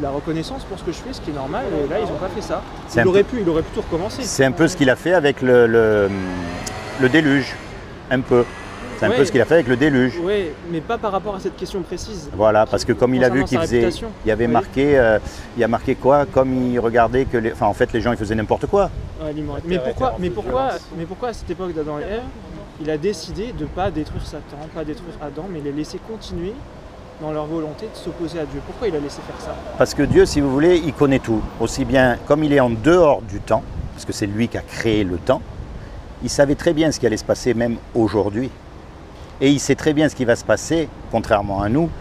la reconnaissance pour ce que je fais, ce qui est normal, et là ils n'ont pas fait ça. Il aurait pu tout recommencer. C'est un peu ce qu'il a fait avec le déluge, un peu. C'est un peu ce qu'il a fait avec le déluge. Oui, mais pas par rapport à cette question précise. Voilà, parce que comme il a vu qu'il faisait, il y avait marqué, il a marqué quoi? Comme il regardait que, en fait, les gens ils faisaient n'importe quoi. Ouais, mais pourquoi à cette époque d'Adam et Ève, il a décidé de ne pas détruire Satan, pas détruire Adam, mais les laisser continuer dans leur volonté de s'opposer à Dieu? Pourquoi il a laissé faire ça? Parce que Dieu, si vous voulez, il connaît tout. Aussi bien, comme il est en dehors du temps, parce que c'est lui qui a créé le temps, il savait très bien ce qui allait se passer même aujourd'hui. Et il sait très bien ce qui va se passer, contrairement à nous,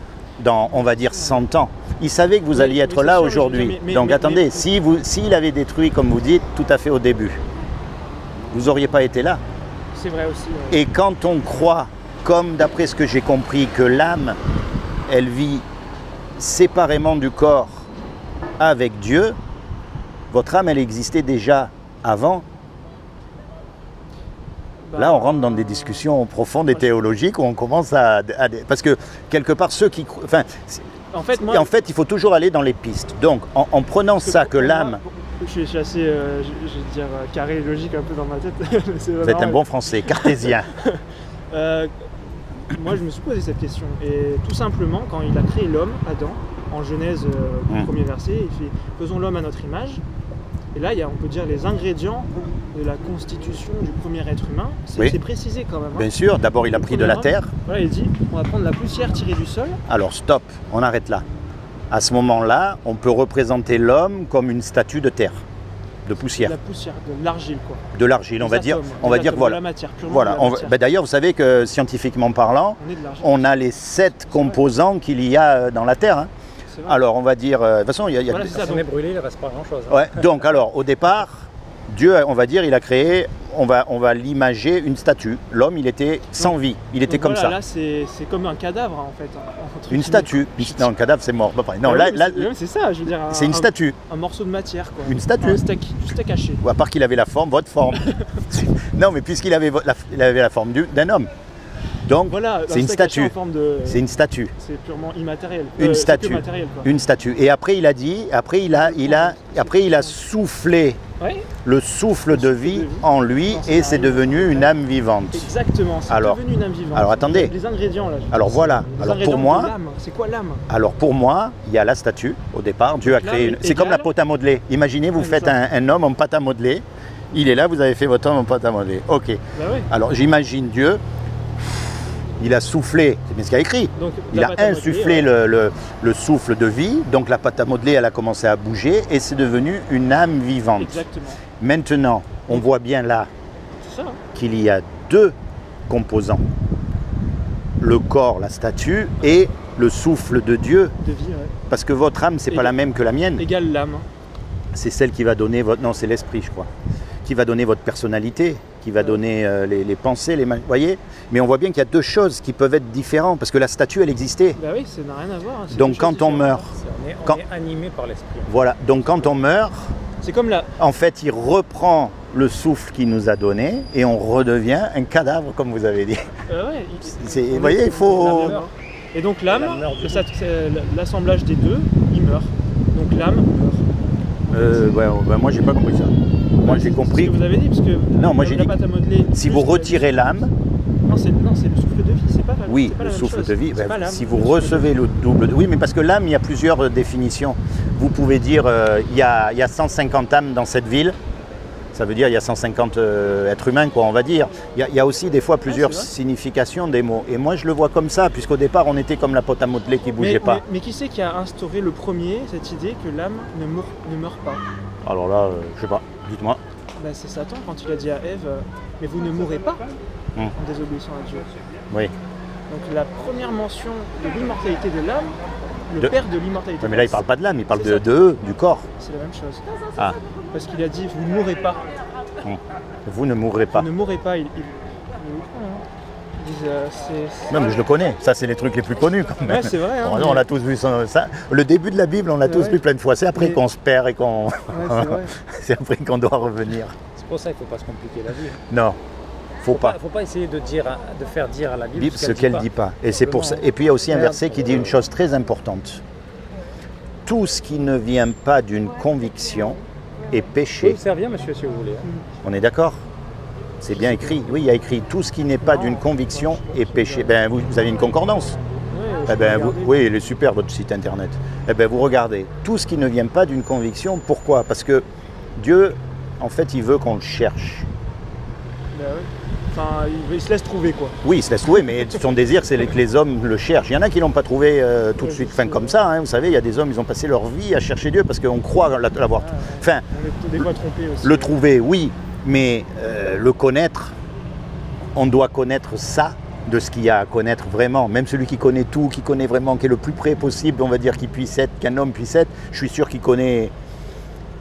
dans, on va dire, 100 ans. Il savait que vous alliez être là aujourd'hui. Donc attendez, s'il avait détruit, comme vous dites, tout à fait au début, vous n'auriez pas été là. C'est vrai aussi. Ouais. Et quand on croit, comme d'après ce que j'ai compris, que l'âme, elle vit séparément du corps avec Dieu, votre âme, elle existait déjà avant. Là, on rentre dans des discussions profondes et théologiques où on commence parce que, quelque part, ceux qui... Enfin, en fait, il faut toujours aller dans les pistes. Donc, en prenant ça que l'âme... Je suis assez, je vais dire, carré et logique un peu dans ma tête. Vous êtes un bon français, cartésien. Moi, je me suis posé cette question. Et tout simplement, quand il a créé l'homme, Adam, en Genèse, le premier verset, il fait « Faisons l'homme à notre image ». Et là, il y a, on peut dire, les ingrédients de la constitution du premier être humain. C'est précisé quand même. Hein. Bien sûr, d'abord il a pris de la terre. Voilà, il dit, on va prendre la poussière tirée du sol. Alors stop, on arrête là. À ce moment-là, on peut représenter l'homme comme une statue de terre, de poussière. De la poussière, de l'argile quoi. De l'argile, on va dire voilà. De la matière, purement voilà. de la matière. D'ailleurs, vous savez que scientifiquement parlant, on a les 7 composants qu'il y a dans la terre. Hein. Alors on va dire, de toute façon, il y a si on est brûlé, il ne reste pas grand-chose. Hein. Ouais, donc alors, au départ, Dieu, on va dire, il a créé, on va l'imager une statue. L'homme, il était sans vie, il était comme ça. Là, c'est comme un cadavre en fait. Une statue. Non, un cadavre, c'est mort. Non, là, c'est ça, je veux dire. C'est une statue. Un morceau de matière, quoi. Une statue. Un steak haché. À part qu'il avait la forme, votre forme. Non, mais puisqu'il avait la forme d'un homme. Donc, voilà, c'est une statue. C'est une statue. C'est purement immatériel. Une statue. Matériel, quoi. Une statue. Et après, il a dit, après, il a soufflé le souffle de vie en lui et c'est devenu une âme vivante. Exactement. C'est devenu une âme vivante. Alors attendez. Les ingrédients là. Alors voilà. Alors pour moi, c'est quoi l'âme? Alors pour moi, il y a la statue. Au départ, Dieu a créé une. C'est comme la pâte à modeler. Imaginez, vous faites un homme en pâte à modeler. Il est là, vous avez fait votre homme en pâte à modeler. Ok. Bah oui. Alors j'imagine Dieu. Il a soufflé, c'est bien ce qu'il a écrit, donc, il a insufflé le souffle de vie, donc la pâte à modeler, elle a commencé à bouger et c'est devenu une âme vivante. Exactement. Maintenant, on voit bien là qu'il y a 2 composants. Le corps, la statue, et le souffle de Dieu. De vie, ouais. Parce que votre âme, c'est pas la même que la mienne. Égale l'âme. C'est celle qui va donner votre... Non, c'est l'esprit, je crois. Qui va donner votre personnalité, qui va donner les pensées, vous voyez. Mais on voit bien qu'il y a 2 choses qui peuvent être différentes, parce que la statue, elle existait. Bah oui, ça n'a rien à voir. Donc quand on meurt... On est animé par l'esprit. Voilà, donc quand on meurt, c'est comme là. En fait, il reprend le souffle qu'il nous a donné et on redevient un cadavre, comme vous avez dit. Vous voyez, il faut... Et donc l'âme, l'assemblage des 2, il meurt. Donc l'âme meurt. Moi, j'ai pas compris ça. Moi, j'ai compris. C'est ce que vous avez dit, parce que non, moi j'ai dit si vous retirez l'âme. Non, c'est le souffle de vie, c'est pas la Oui, le souffle de vie. Si vous recevez le double de... Oui, mais parce que l'âme, il y a plusieurs définitions. Vous pouvez dire il y a 150 âmes dans cette ville. Ça veut dire il y a 150 êtres humains, quoi, on va dire. Il y a aussi des fois plusieurs significations des mots. Et moi, je le vois comme ça, puisqu'au départ, on était comme la pâte à modeler qui ne bougeait pas. Mais qui c'est qui a instauré le premier cette idée que l'âme ne meurt pas? Alors là, je sais pas. Dites-moi. Bah, c'est Satan quand il a dit à Ève, mais vous ne mourrez pas en désobéissant à Dieu. Oui. Donc la première mention de l'immortalité de l'âme, le père de l'immortalité. Mais là, il ne parle pas de l'âme, il parle du corps. C'est la même chose. Ah. Parce qu'il a dit, vous ne mourrez pas. Vous ne mourrez pas. Vous ne mourrez pas. Non, mais je le connais. Ça, c'est les trucs les plus connus quand même. Ouais, c'est vrai. Hein, on l'a tous vu. Ça. Le début de la Bible, on l'a tous vu plein de fois. C'est après qu'on se perd et qu'on. C'est après qu'on doit revenir. C'est pour ça qu'il ne faut pas se compliquer la vie. Non. Faut pas essayer de faire dire à la Bible ce qu'elle dit pas. Et c'est pour ça. Et puis il y a aussi un verset qui dit une chose très importante. tout ce qui ne vient pas d'une conviction est Je peux péché. vous servir, monsieur, si vous voulez. On est d'accord? C'est bien écrit. Oui, il y a écrit tout ce qui n'est pas d'une conviction est péché. Ben, vous avez une concordance. Ouais, je Eh peux ben, regarder. oui, il est super votre site internet. Eh ben, vous regardez, tout ce qui ne vient pas d'une conviction, pourquoi? Parce que Dieu, en fait, il veut qu'on le cherche. Ben oui. Enfin, il se laisse trouver quoi. Oui, il se laisse trouver, mais son désir, c'est que les hommes le cherchent. Il y en a qui ne l'ont pas trouvé tout de suite. Enfin, comme ça, hein, vous savez, il y a des hommes, ils ont passé leur vie à chercher Dieu parce qu'on croit l'avoir. Enfin, On est des fois trompés aussi. le trouver, oui, mais le connaître, on doit connaître ça de ce qu'il y a à connaître vraiment. Même celui qui connaît tout, qui connaît vraiment, qui est le plus près possible, on va dire, qu'il puisse être, qu'un homme puisse être, je suis sûr qu'il connaît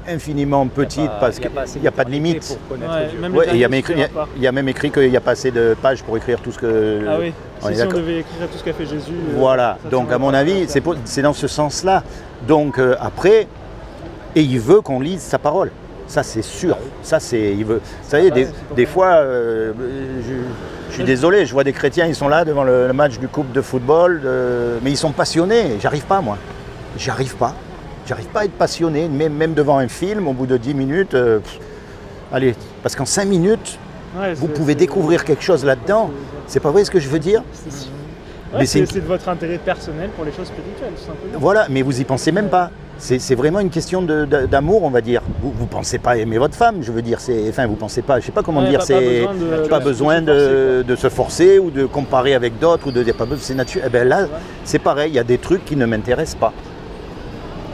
infiniment petite parce qu'il n'y a pas de limite. Pour connaître Ouais, Dieu. même Ouais, les et il y a derniers écrit- suffira pas. il y a même écrit qu'il n'y a pas assez de pages pour écrire tout ce que... Ah oui, On est si on d'accord. devait écrire tout ce qu'a fait Jésus. Voilà, ça donc tiendrait à mon pas. avis, c'est dans ce sens-là. Donc après, et il veut qu'on lise sa parole. Ça c'est sûr. Ça c'est, il veut. Vous savez, Ah ouais, c'est pas des mal. fois, je suis désolé, je vois des chrétiens, ils sont là devant le match du coupe de football, mais ils sont passionnés. J'arrive pas moi. J'arrive pas. J'arrive pas à être passionné, même devant un film, au bout de 10 minutes. Allez, parce qu'en 5 minutes, Ouais, vous c'est- pouvez c'est- découvrir quelque chose là-dedans. C'est pas vrai ce que je veux dire? Ouais, Mais c'est c'est- c'est de votre intérêt personnel pour les choses spirituelles, tout simplement. Voilà, mais vous y pensez même pas. C'est vraiment une question d'amour, on va dire. Vous pensez pas aimer votre femme, je veux dire. Enfin, vous pensez pas, je sais pas comment Ouais, dire. pas C'est besoin de- pas de besoin se forcer, de se forcer ou de comparer avec d'autres ou de. Y a pas besoin, c'est naturel. Eh ben là, c'est pareil. Il y a des trucs qui ne m'intéressent pas.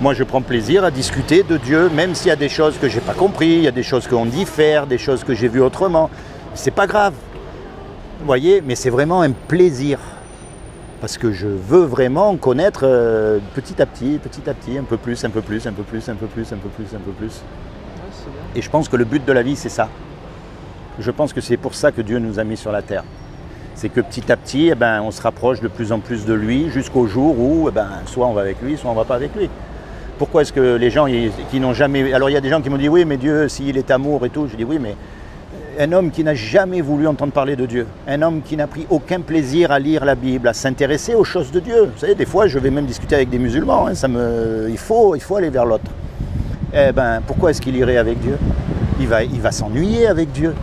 Moi, je prends plaisir à discuter de Dieu, même s'il y a des choses que j'ai pas compris, il y a des choses qu'on diffère, des choses que j'ai vues autrement. C'est pas grave. Vous voyez, mais c'est vraiment un plaisir. Parce que je veux vraiment connaître petit à petit, un peu plus, un peu plus, un peu plus, un peu plus, un peu plus, un peu plus. Ouais, c'est bien. Et je pense que le but de la vie, c'est ça. Je pense que c'est pour ça que Dieu nous a mis sur la terre. C'est que petit à petit, eh ben, on se rapproche de plus en plus de lui jusqu'au jour où eh ben, soit on va avec lui, soit on ne va pas avec lui. Pourquoi est-ce que les gens qui n'ont jamais... Alors il y a des gens qui m'ont dit oui, mais Dieu, s'il est amour et tout, je dis oui, mais un homme qui n'a jamais voulu entendre parler de Dieu, un homme qui n'a pris aucun plaisir à lire la Bible, à s'intéresser aux choses de Dieu. Vous savez, des fois, je vais même discuter avec des musulmans, hein, il faut aller vers l'autre. Eh ben, pourquoi est-ce qu'il irait avec Dieu? Il va s'ennuyer avec Dieu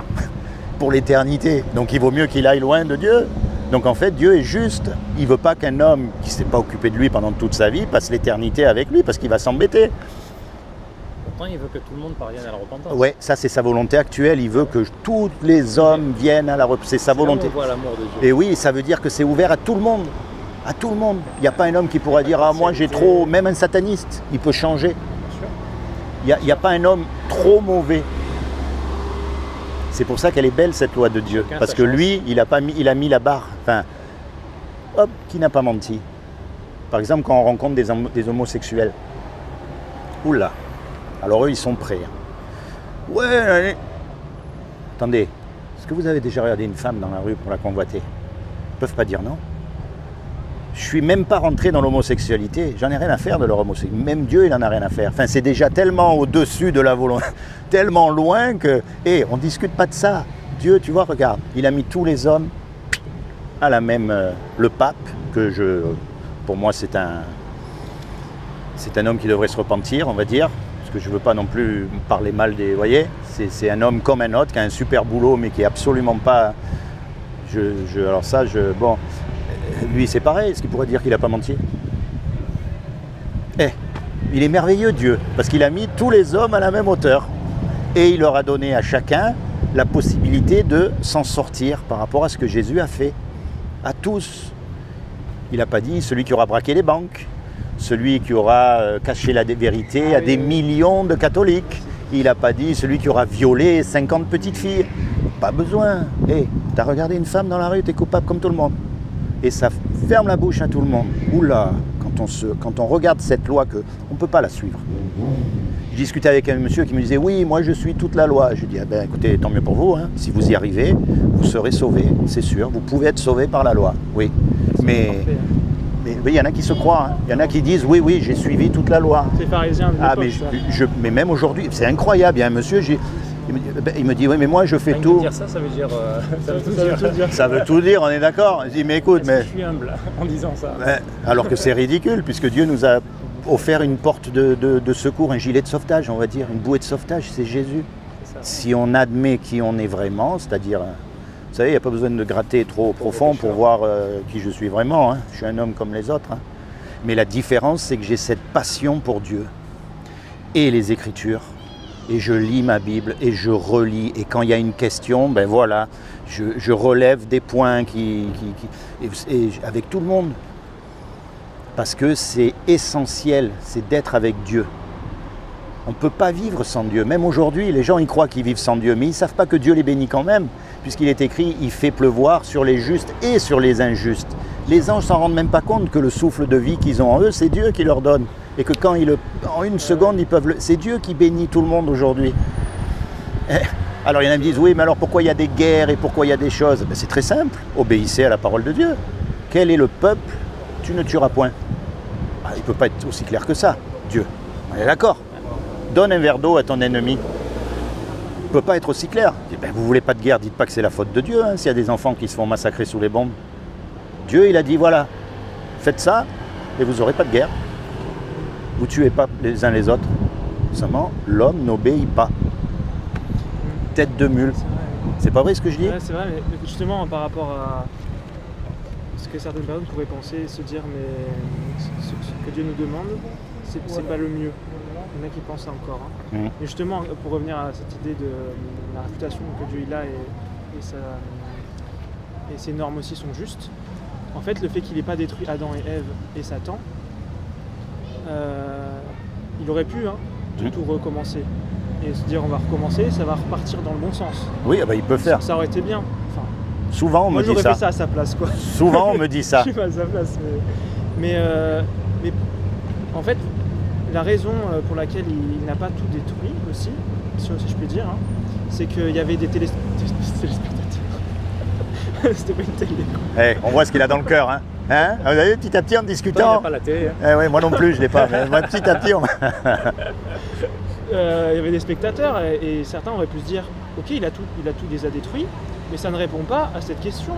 pour l'éternité. Donc il vaut mieux qu'il aille loin de Dieu. Donc en fait, Dieu est juste. Il ne veut pas qu'un homme qui ne s'est pas occupé de lui pendant toute sa vie passe l'éternité avec lui parce qu'il va s'embêter. Pourtant, il veut que tout le monde parvienne à la repentance. Ouais, ça c'est sa volonté actuelle. Il veut que tous les hommes viennent à la repentance. C'est sa C'est là où volonté. on voit l'amour de Dieu. Et oui, ça veut dire que c'est ouvert à tout le monde. À tout le monde. Il n'y a pas un homme qui pourra dire « Ah, moi j'ai trop… » Même un sataniste, il peut changer. Bien sûr. Il n'y a pas un homme trop mauvais. C'est pour ça qu'elle est belle cette loi de Dieu. Chacun Parce sa que chance. lui, il a mis la barre. Enfin, hop, qui n'a pas menti. Par exemple, quand on rencontre des homosexuels. Oula. Alors eux, ils sont prêts. hein. Ouais, allez. Attendez, est-ce que vous avez déjà regardé une femme dans la rue pour la convoiter? Ils ne peuvent pas dire non. Je suis même pas rentré dans l'homosexualité. J'en ai rien à faire de leur homosexualité. Même Dieu, il en a rien à faire. Enfin, c'est déjà tellement au-dessus de la volonté, tellement loin que, on discute pas de ça. Dieu, tu vois, regarde, il a mis tous les hommes à la même. Le pape, pour moi, c'est un homme qui devrait se repentir, on va dire, parce que je veux pas non plus parler mal des. Vous voyez, c'est un homme comme un autre qui a un super boulot, mais qui est absolument pas. Alors ça, bon. Lui, c'est pareil, est-ce qu'il pourrait dire qu'il n'a pas menti? Il est merveilleux, Dieu, parce qu'il a mis tous les hommes à la même hauteur. Et il leur a donné à chacun la possibilité de s'en sortir par rapport à ce que Jésus a fait. À tous. Il n'a pas dit celui qui aura braqué les banques, celui qui aura caché la vérité à des millions de catholiques. Il n'a pas dit celui qui aura violé 50 petites filles. Pas besoin. T'as regardé une femme dans la rue, t'es coupable comme tout le monde. Et ça ferme la bouche à tout le monde. Oula, quand on regarde cette loi, on ne peut pas la suivre. Je discutais avec un monsieur qui me disait « Oui, moi je suis toute la loi ». Je dis ah, écoutez, tant mieux pour vous. Hein. Si vous y arrivez, vous serez sauvé, c'est sûr. Vous pouvez être sauvé par la loi, oui. Mais il y en a qui se croient. Hein. Il y en a qui disent « Oui, j'ai suivi toute la loi ». C'est pharisien de l'époque, Mais même aujourd'hui, c'est incroyable. Il y a un monsieur, il me dit « Oui, mais moi je fais tout ». Dire ça veut dire... ça veut tout ça veut tout dire. dire. Ça veut tout dire, on est d'accord. Je dis « Mais écoute, mais… » Je suis humble en disant ça. Alors que c'est ridicule, puisque Dieu nous a offert une porte de secours, un gilet de sauvetage, on va dire, une bouée de sauvetage, c'est Jésus. Si on admet qui on est vraiment, c'est-à-dire, vous savez, il n'y a pas besoin de gratter trop profond pour voir qui je suis vraiment, hein. Je suis un homme comme les autres. Hein. Mais la différence, c'est que j'ai cette passion pour Dieu et les Écritures. Et je lis ma Bible et je relis. Et quand il y a une question, ben voilà, je relève des points et avec tout le monde. Parce que c'est essentiel, c'est d'être avec Dieu. On ne peut pas vivre sans Dieu. Même aujourd'hui, les gens y croient qu'ils vivent sans Dieu, mais ils ne savent pas que Dieu les bénit quand même, puisqu'il est écrit « Il fait pleuvoir sur les justes et sur les injustes ». Les anges ne s'en rendent même pas compte que le souffle de vie qu'ils ont en eux, c'est Dieu qui leur donne. Et que quand en une seconde, ils peuvent c'est Dieu qui bénit tout le monde aujourd'hui. Alors il y en a qui me disent « Oui, mais alors pourquoi il y a des guerres et pourquoi il y a des choses ?» Ben, c'est très simple, obéissez à la parole de Dieu. Quel est le peuple? Tu ne tueras point. Ah, il ne peut pas être aussi clair que ça, Dieu. On est d'accord. Donne un verre d'eau à ton ennemi. Il ne peut pas être aussi clair. Ben, vous ne voulez pas de guerre, dites pas que c'est la faute de Dieu, hein, s'il y a des enfants qui se font massacrer sous les bombes. Dieu, il a dit, voilà, faites ça et vous n'aurez pas de guerre. Vous ne tuez pas les uns les autres. Seulement, l'homme n'obéit pas. Tête de mule. C'est pas vrai ce que je dis? Ouais, c'est vrai, mais justement, par rapport à ce que certaines personnes pourraient penser, se dire, mais ce que Dieu nous demande, c'est pas le mieux. Il y en a qui pensent ça encore. Hein. Mais justement, pour revenir à cette idée de la réputation que Dieu il a et ses normes aussi sont justes, en fait, le fait qu'il n'ait pas détruit Adam et Ève et Satan, il aurait pu tout recommencer. Et se dire on va recommencer, ça va repartir dans le bon sens. Oui, bah, il peut faire. Ça aurait été bien. Enfin, souvent on me dit ça. Moi j'aurais fait ça à sa place, quoi. Souvent on me dit ça. Je suis pas à sa place, mais en fait, la raison pour laquelle il n'a pas tout détruit aussi, si je peux dire, c'est qu'il y avait des téléspectateurs. C'était pas une télé. Hey, on voit ce qu'il a dans le cœur, hein. Hein, vous avez petit à petit en discutant. Il n'a pas la télé. Hein. Ouais, moi non plus, je l'ai pas. Mais moi, petit à petit, il y avait des spectateurs et certains auraient pu se dire ok, il a tout les a détruits, mais ça ne répond pas à cette question.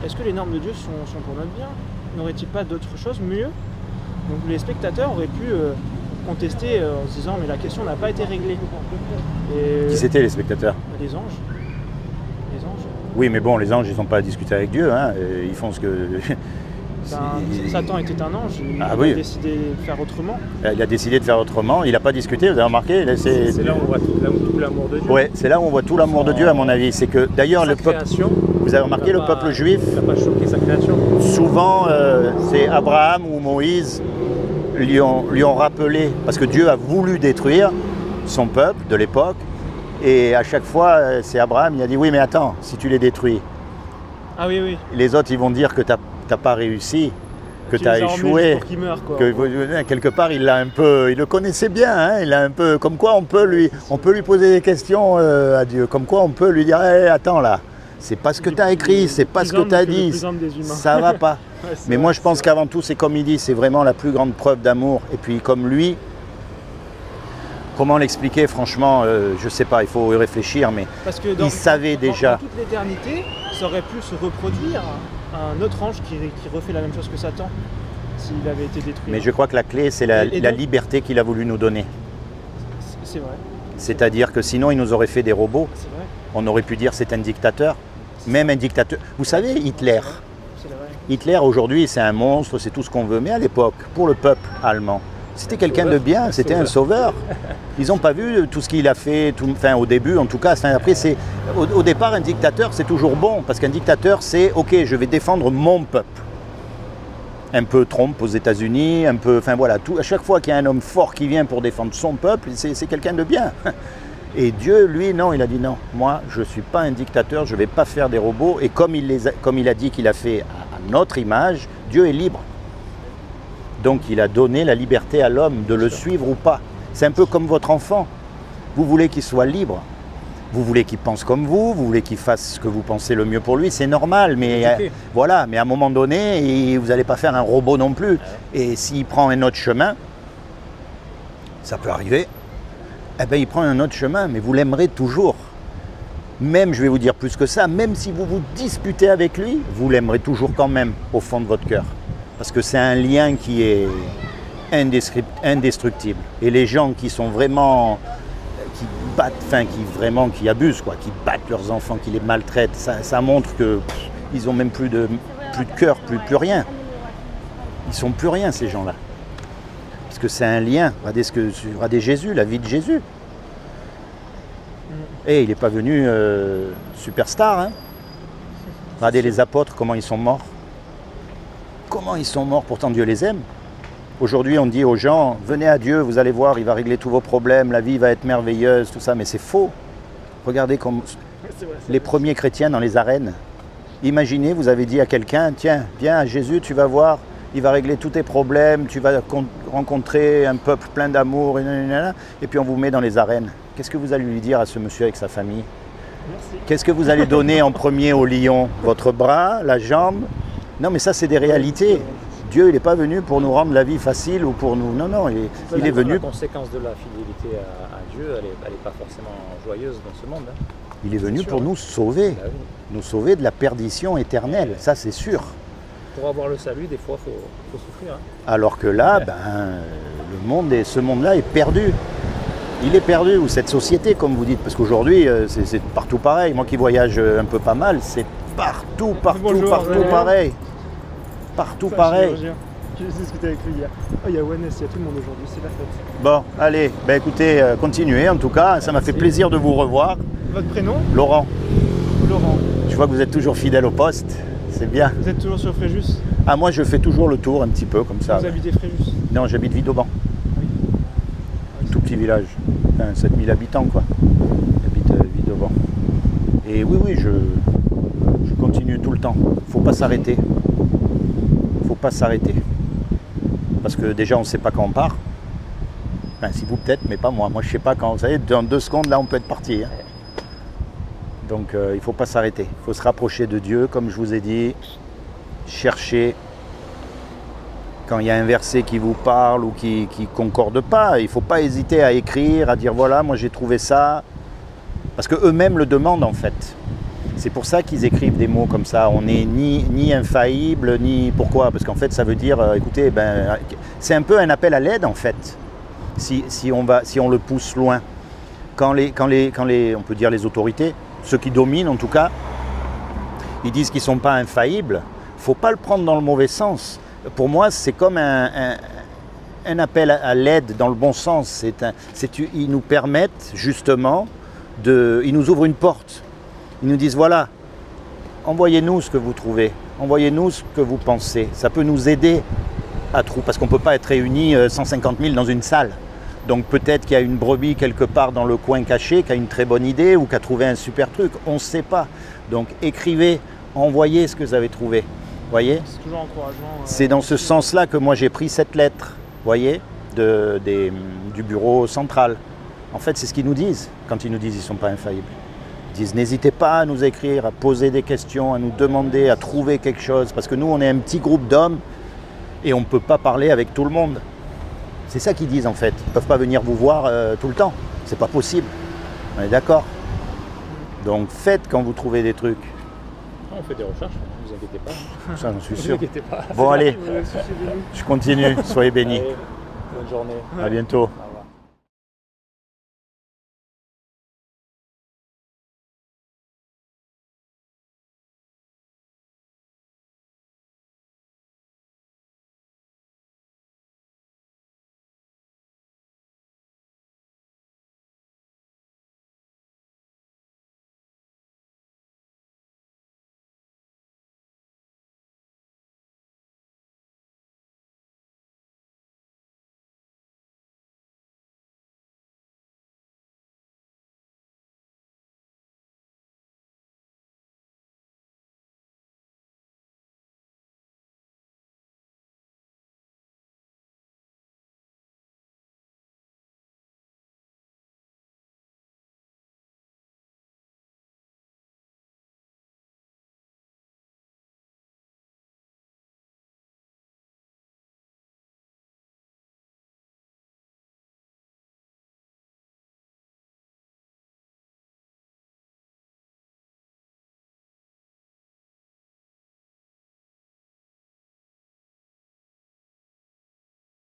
Est-ce que les normes de Dieu sont pour notre bien? N'aurait-il pas d'autres choses mieux? Donc les spectateurs auraient pu contester en se disant mais la question n'a pas été réglée. Et qui c'était les spectateurs? Les anges. Les anges. Oui, mais bon, les anges, ils n'ont pas à discuter avec Dieu, hein. Ils font ce que... Satan était un ange, il a décidé de faire autrement. Il a décidé de faire autrement, il n'a pas discuté, vous avez remarqué? C'est là où on voit tout l'amour de Dieu. Oui, c'est là où on voit tout l'amour de Dieu, à mon avis. C'est que d'ailleurs, le peuple. Vous avez remarqué, le peuple juif. Il n'a pas choqué sa création. Souvent, c'est Abraham ou Moïse lui ont rappelé, parce que Dieu a voulu détruire son peuple de l'époque, et à chaque fois, c'est Abraham, il a dit oui, mais attends, si tu les détruis. Ah oui, oui. Les autres, ils vont dire que tu n'as pas réussi, que tu as échoué, que quelque part il le connaissait bien, hein, il a un peu, comme quoi on peut lui poser des questions à Dieu, comme quoi on peut lui dire hey, attends là, c'est pas ce que tu as écrit, c'est pas ce que tu as dit, ça va pas. Ouais, mais moi je pense qu'avant tout c'est comme il dit, c'est vraiment la plus grande preuve d'amour. Et puis comme lui, comment l'expliquer franchement, je sais pas, il faut y réfléchir, mais il savait déjà. Dans toute l'éternité, ça aurait pu se reproduire un autre ange qui refait la même chose que Satan s'il avait été détruit. Mais je crois que la clé, c'est la liberté qu'il a voulu nous donner. C'est vrai. C'est-à-dire que sinon, il nous aurait fait des robots. C'est vrai. On aurait pu dire c'est un dictateur. Même un dictateur. Vous savez, Hitler. C'est vrai. Hitler, aujourd'hui, c'est un monstre, c'est tout ce qu'on veut. Mais à l'époque, pour le peuple allemand, c'était quelqu'un de bien, c'était un sauveur. Ils n'ont pas vu tout ce qu'il a fait, au début en tout cas. Après, au départ, un dictateur, c'est toujours bon, parce qu'un dictateur, c'est « ok, je vais défendre mon peuple ». Un peu Trump aux États-Unis, un peu, à chaque fois qu'il y a un homme fort qui vient pour défendre son peuple, c'est quelqu'un de bien. Et Dieu, lui, non, il a dit non, moi, je ne suis pas un dictateur, je ne vais pas faire des robots. Et comme il a dit qu'il a fait à notre image, Dieu est libre. Donc il a donné la liberté à l'homme de le suivre ou pas. C'est un peu comme votre enfant. Vous voulez qu'il soit libre. Vous voulez qu'il pense comme vous voulez qu'il fasse ce que vous pensez le mieux pour lui, c'est normal. Mais voilà, mais à un moment donné, vous n'allez pas faire un robot non plus. Et s'il prend un autre chemin, ça peut arriver, eh bien il prend un autre chemin, mais vous l'aimerez toujours. Même, je vais vous dire plus que ça, même si vous vous disputez avec lui, vous l'aimerez toujours quand même, au fond de votre cœur. Parce que c'est un lien qui est indestructible. Et les gens qui sont vraiment, qui battent, enfin qui abusent, quoi, qui battent leurs enfants, qui les maltraitent, ça montre que ils ont même plus de cœur, plus rien. Ils sont plus rien, ces gens-là. Parce que c'est un lien. Regardez Jésus, la vie de Jésus. Et il n'est pas venu superstar. Hein. Regardez les apôtres, comment ils sont morts. Comment ils sont morts, pourtant Dieu les aime. Aujourd'hui, on dit aux gens, venez à Dieu, vous allez voir, il va régler tous vos problèmes, la vie va être merveilleuse, tout ça. Mais c'est faux. Regardez comme les premiers chrétiens dans les arènes. Imaginez, vous avez dit à quelqu'un, tiens, viens à Jésus, tu vas voir, il va régler tous tes problèmes, tu vas rencontrer un peuple plein d'amour, et puis on vous met dans les arènes. Qu'est-ce que vous allez lui dire à ce monsieur avec sa famille? Qu'est-ce que vous allez donner en premier au lion? Votre bras, la jambe? Non, mais ça, c'est des réalités. Dieu, il n'est pas venu pour nous rendre la vie facile ou pour nous... Non, non, il est venu... La conséquence de la fidélité à Dieu, elle n'est pas forcément joyeuse dans ce monde. Hein. Il est venu pour nous sauver. Bah oui. Nous sauver de la perdition éternelle, ça c'est sûr. Pour avoir le salut, des fois, il faut souffrir. Hein. Alors que là, ce monde-là est perdu. Il est perdu, ou cette société, comme vous dites, parce qu'aujourd'hui, c'est partout pareil. Moi qui voyage un peu pas mal, c'est partout pareil. Partout pareil. J'ai discuté avec lui hier. Oh, il y a Wannes, il y a tout le monde aujourd'hui, c'est la fête. Bon, allez, écoutez, continuez en tout cas, ça m'a fait plaisir de vous revoir. Votre prénom? Laurent. Laurent. Je vois que vous êtes toujours fidèle au poste, c'est bien. Vous êtes toujours sur Fréjus? Ah, moi je fais toujours le tour un petit peu comme ça. Vous habitez Fréjus? Non, j'habite Vidauban. Oui. Tout petit village, enfin, 7000 habitants quoi. J'habite Vidauban. Et oui, je continue tout le temps. Faut pas s'arrêter. Faut pas s'arrêter. Parce que déjà on ne sait pas quand on part. Enfin, si vous peut-être, mais pas moi. Moi je sais pas quand. Vous savez, dans 2 secondes là on peut être parti. Hein. Donc il ne faut pas s'arrêter. Il faut se rapprocher de Dieu, comme je vous ai dit. Chercher. Quand il y a un verset qui vous parle ou qui ne concorde pas, il ne faut pas hésiter à écrire, à dire voilà, moi j'ai trouvé ça. Parce qu'eux-mêmes le demandent en fait. C'est pour ça qu'ils écrivent des mots comme ça. On n'est ni infaillible, ni... Pourquoi? Parce qu'en fait ça veut dire, écoutez, c'est un peu un appel à l'aide en fait. Si on le pousse loin. Quand on peut dire les autorités, ceux qui dominent en tout cas, ils disent qu'ils ne sont pas infaillibles, il ne faut pas le prendre dans le mauvais sens. Pour moi, c'est comme un appel à l'aide dans le bon sens. Ils nous permettent justement, ils nous ouvrent une porte. Ils nous disent voilà, envoyez-nous ce que vous trouvez, envoyez-nous ce que vous pensez. Ça peut nous aider à trouver, parce qu'on ne peut pas être réunis 150 000 dans une salle. Donc peut-être qu'il y a une brebis quelque part dans le coin caché qui a une très bonne idée ou qui a trouvé un super truc, on ne sait pas. Donc écrivez, envoyez ce que vous avez trouvé. Voyez ? C'est toujours encourageant. C'est dans ce sens-là que moi j'ai pris cette lettre, voyez, du bureau central. En fait, c'est ce qu'ils nous disent quand ils nous disent qu'ils ne sont pas infaillibles. Ils disent n'hésitez pas à nous écrire, à poser des questions, à nous demander, à trouver quelque chose. Parce que nous, on est un petit groupe d'hommes et on ne peut pas parler avec tout le monde. C'est ça qu'ils disent en fait. Ils ne peuvent pas venir vous voir tout le temps. C'est pas possible. On est d'accord? Donc faites quand vous trouvez des trucs. On fait des recherches, ne vous inquiétez pas. Ça, j'en suis Ne vous sûr. inquiétez pas. Bon allez, je continue. Soyez bénis. Allez, bonne journée. À bientôt. Au revoir.